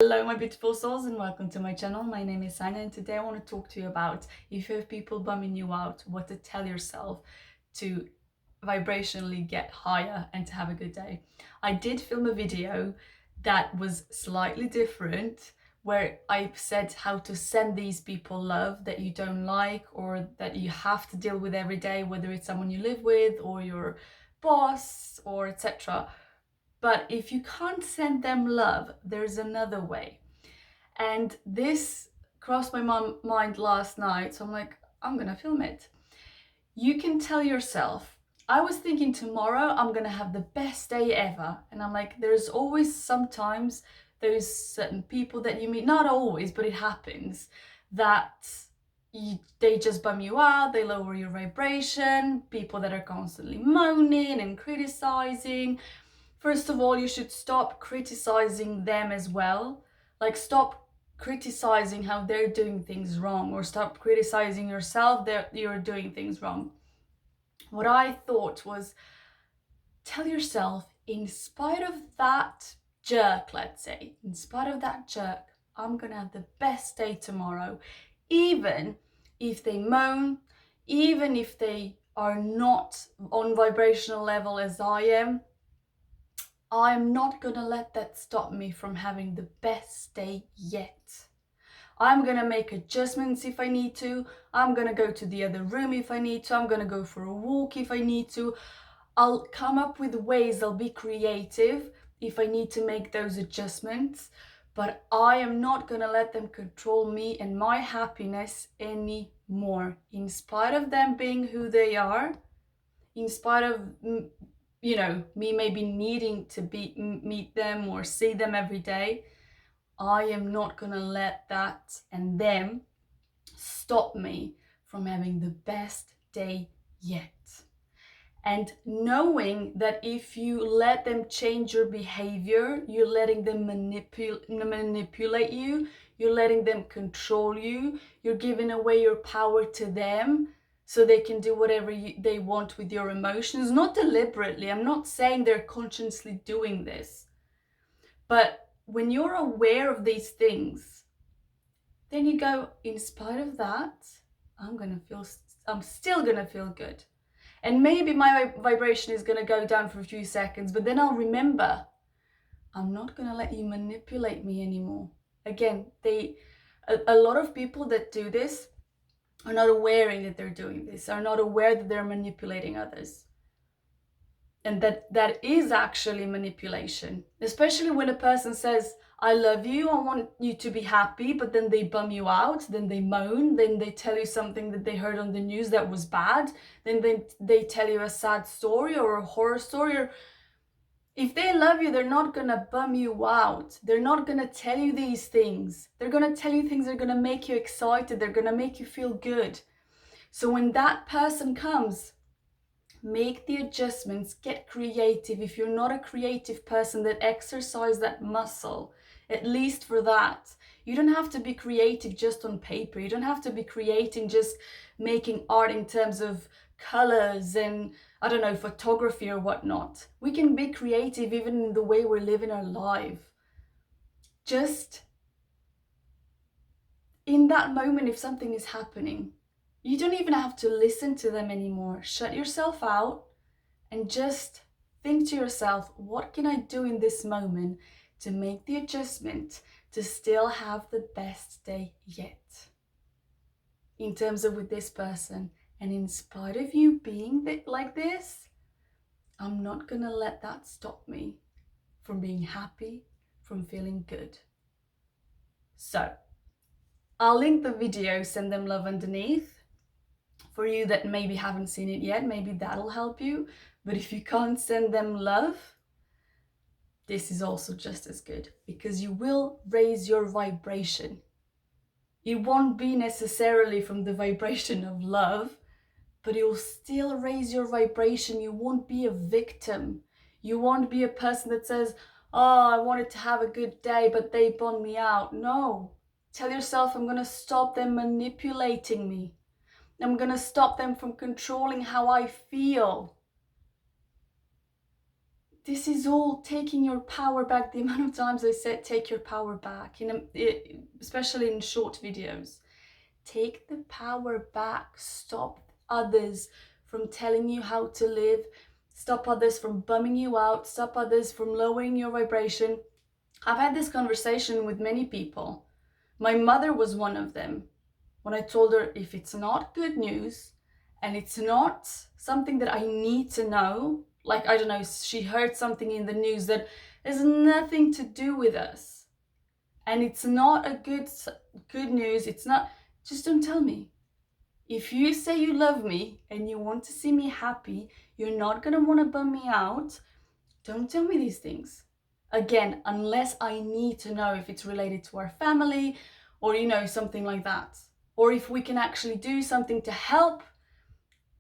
Hello my beautiful souls and welcome to my channel. My name is Sanja and today I want to talk to you about if you have people bumming you out, what to tell yourself to vibrationally get higher and to have a good day. I did film a video that was slightly different where I said how to send these people love that you don't like or that you have to deal with every day, whether it's someone you live with or your boss or etc. But if you can't send them love, there's another way. And this crossed my mind last night. So I'm like, I'm going to film it. You can tell yourself, I was thinking tomorrow I'm going to have the best day ever. And I'm like, there's always sometimes there's certain people that you meet, not always, but it happens, that they just bum you out, they lower your vibration, people that are constantly moaning and criticizing. First of all, you should stop criticizing them as well. Like, stop criticizing how they're doing things wrong, or stop criticizing yourself that you're doing things wrong. What I thought was, tell yourself, in spite of that jerk, let's say, in spite of that jerk, I'm gonna have the best day tomorrow. Even if they moan, even if they are not on vibrational level as I am, I'm not gonna let that stop me from having the best day yet. I'm gonna make adjustments if I need to. I'm gonna go to the other room if I need to. I'm gonna go for a walk if I need to. I'll come up with ways, I'll be creative if I need to make those adjustments. But I am not gonna let them control me and my happiness anymore. In spite of them being who they are, in spite of me maybe needing to meet them or see them every day, I am not gonna let that and them stop me from having the best day yet. And knowing that if you let them change your behavior, you're letting them manipulate you, you're letting them control you, you're giving away your power to them, so they can do whatever they want with your emotions. Not deliberately, I'm not saying they're consciously doing this. But when you're aware of these things, then you go, in spite of that, I'm still gonna feel good. And maybe my vibration is gonna go down for a few seconds, but then I'll remember, I'm not gonna let you manipulate me anymore. Again, a lot of people that do this are not aware that they're doing this, are not aware that they're manipulating others. And that is actually manipulation, especially when a person says, I love you, I want you to be happy, but then they bum you out, then they moan, then they tell you something that they heard on the news that was bad, then they tell you a sad story or a horror story. Or if they love you, they're not gonna bum you out. They're not gonna tell you these things. They're gonna tell you things that are gonna make you excited, they're gonna make you feel good. So when that person comes, make the adjustments, get creative. If you're not a creative person, that exercise that muscle, at least for that. You don't have to be creative just on paper. You don't have to be creating just making art in terms of colors and, I don't know, photography or whatnot. We can be creative even in the way we're living our life. Just in that moment, if something is happening, you don't even have to listen to them anymore. Shut yourself out and just think to yourself, what can I do in this moment to make the adjustment to still have the best day yet? In terms of with this person, and in spite of you being like this, I'm not gonna let that stop me from being happy, from feeling good. So, I'll link the video, send them love underneath. For you that maybe haven't seen it yet, maybe that'll help you. But if you can't send them love, this is also just as good, because you will raise your vibration. It won't be necessarily from the vibration of love, but it will still raise your vibration. You won't be a victim. You won't be a person that says, oh, I wanted to have a good day, but they bummed me out. No. Tell yourself, I'm going to stop them manipulating me. I'm going to stop them from controlling how I feel. this is all taking your power back. The amount of times I said take your power back, especially in short videos. Take the power back. Stop others from telling you how to live. Stop others from bumming you out. Stop others from lowering your vibration. I've had this conversation with many people. My mother was one of them. When I told her, if it's not good news and it's not something that I need to know, like, I don't know, she heard something in the news that has nothing to do with us, and it's not a good news, it's not, just don't tell me. If you say you love me and you want to see me happy, you're not going to want to bum me out, don't tell me these things. Again, unless I need to know if it's related to our family or, something like that. Or if we can actually do something to help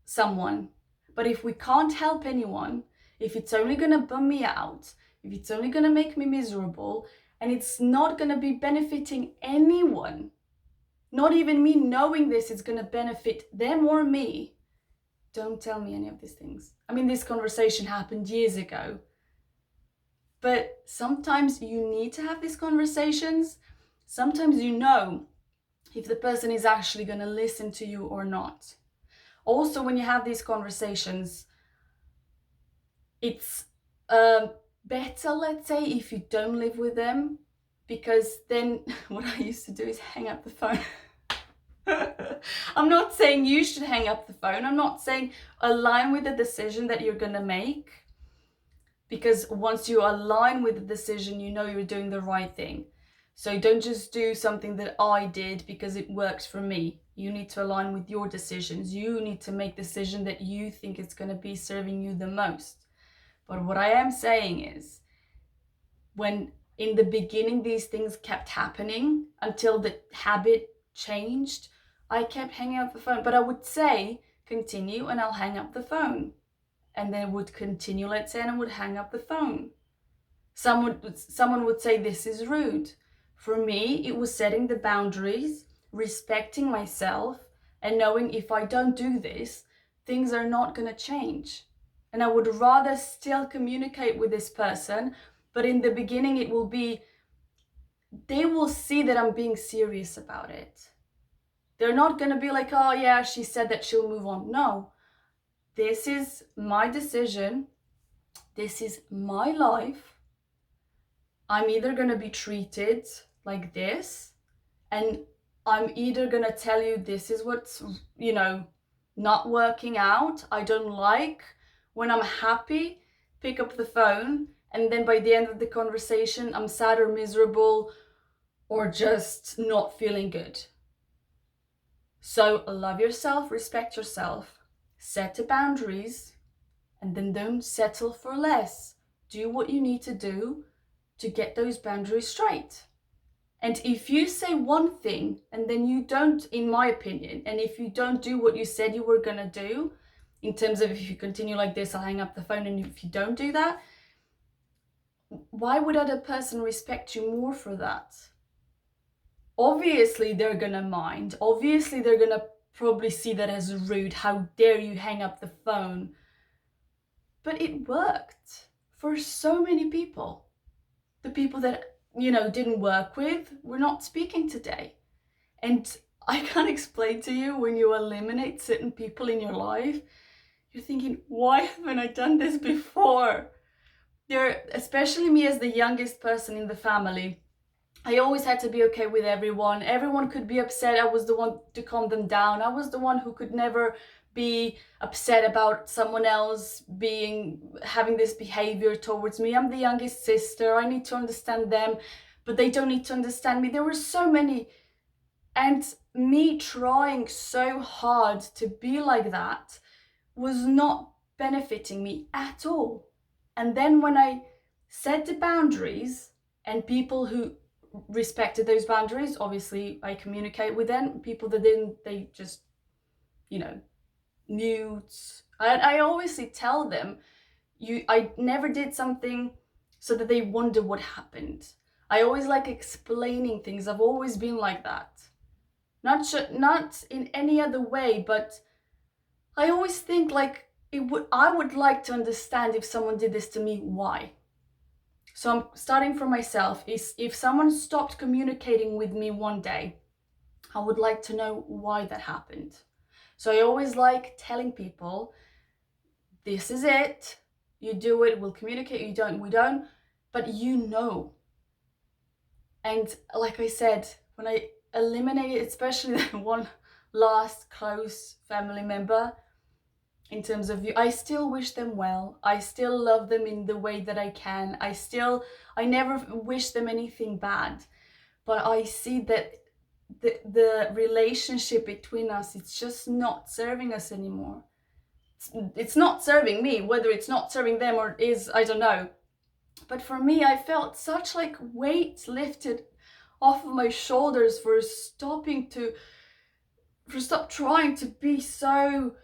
someone. But if we can't help anyone, if it's only going to bum me out, if it's only going to make me miserable, and it's not going to be benefiting anyone, not even me knowing this is going to benefit them or me, don't tell me any of these things. I mean, this conversation happened years ago. But sometimes you need to have these conversations. Sometimes if the person is actually going to listen to you or not. Also, when you have these conversations, it's better, let's say, if you don't live with them, because then what I used to do is hang up the phone. I'm not saying you should hang up the phone. I'm not saying align with the decision that you're going to make, because once you align with the decision, you're doing the right thing. So don't just do something that I did because it works for me. You need to align with your decisions. You need to make decision that you think is going to be serving you the most. But what I am saying is, when in the beginning these things kept happening until the habit changed, I kept hanging up the phone. But I would say, continue, and I'll hang up the phone. And then would continue, let's say, and I would hang up the phone. Someone would say, this is rude. For me, it was setting the boundaries, respecting myself, and knowing if I don't do this, things are not going to change. And I would rather still communicate with this person, but in the beginning it will be, they will see that I'm being serious about it. They're not going to be like, oh yeah, she said that she'll move on. No, this is my decision. This is my life. I'm either going to be treated like this, and I'm either going to tell you this is what's, not working out. I don't like. When I'm happy, pick up the phone, and then by the end of the conversation, I'm sad or miserable or just not feeling good. So love yourself, respect yourself, set the boundaries, and then don't settle for less. Do what you need to do to get those boundaries straight. And if you say one thing and then you don't, in my opinion, and if you don't do what you said you were going to do, in terms of if you continue like this, I'll hang up the phone, and if you don't do that, why would other person respect you more for that? Obviously, they're going to mind. Obviously, they're going to probably see that as rude. How dare you hang up the phone? But it worked for so many people. The people that, didn't work with were not speaking today. And I can't explain to you, when you eliminate certain people in your life, you're thinking, why haven't I done this before? Especially me as the youngest person in the family, I always had to be okay with everyone. Everyone could be upset. I was the one to calm them down. I was the one who could never be upset about someone else having this behavior towards me. I'm the youngest sister. I need to understand them, but they don't need to understand me. There were so many, and me trying so hard to be like that was not benefiting me at all. And then when I set the boundaries, and people who respected those boundaries, obviously I communicate with them. People that didn't, they just, mute. I always tell them, I never did something so that they wonder what happened. I always like explaining things. I've always been like that. Not in any other way, but I always think, like, I would like to understand if someone did this to me, why. So I'm starting from myself. If someone stopped communicating with me one day, I would like to know why that happened. So I always like telling people, this is it. You do it, we'll communicate. You don't, we don't. But you know. And like I said, when I eliminated, especially that one last close family member, in terms of you, I still wish them well. I still love them in the way that I can. I never wish them anything bad. But I see that the relationship between us, it's just not serving us anymore. It's not serving me, whether it's not serving them or it is, I don't know. But for me, I felt such like weight lifted off of my shoulders for stop trying to be so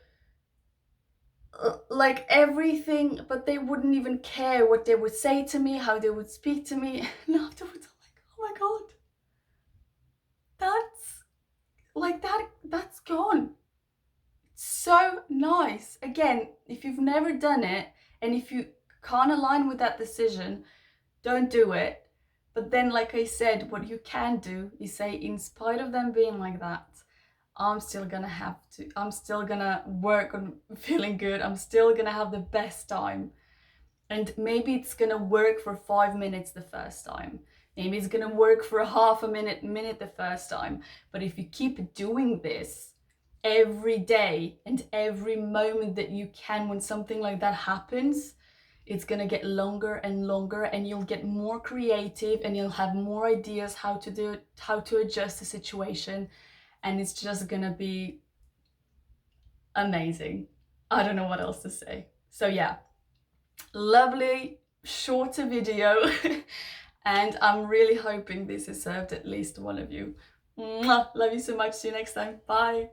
like everything, but they wouldn't even care what they would say to me, how they would speak to me. And afterwards I'm like, oh my god, that's gone. It's so nice. Again, if you've never done it and if you can't align with that decision, don't do it. But then, like I said, what you can do is say, in spite of them being like that, I'm still gonna work on feeling good. I'm still gonna have the best time. And maybe it's gonna work for 5 minutes the first time. Maybe it's gonna work for a half a minute the first time. But if you keep doing this every day and every moment that you can, when something like that happens, it's gonna get longer and longer, and you'll get more creative and you'll have more ideas how to do it, how to adjust the situation. And it's just gonna be amazing. I don't know what else to say. So yeah, lovely shorter video. And I'm really hoping this has served at least one of you. Mwah! Love you so much. See you next time. Bye.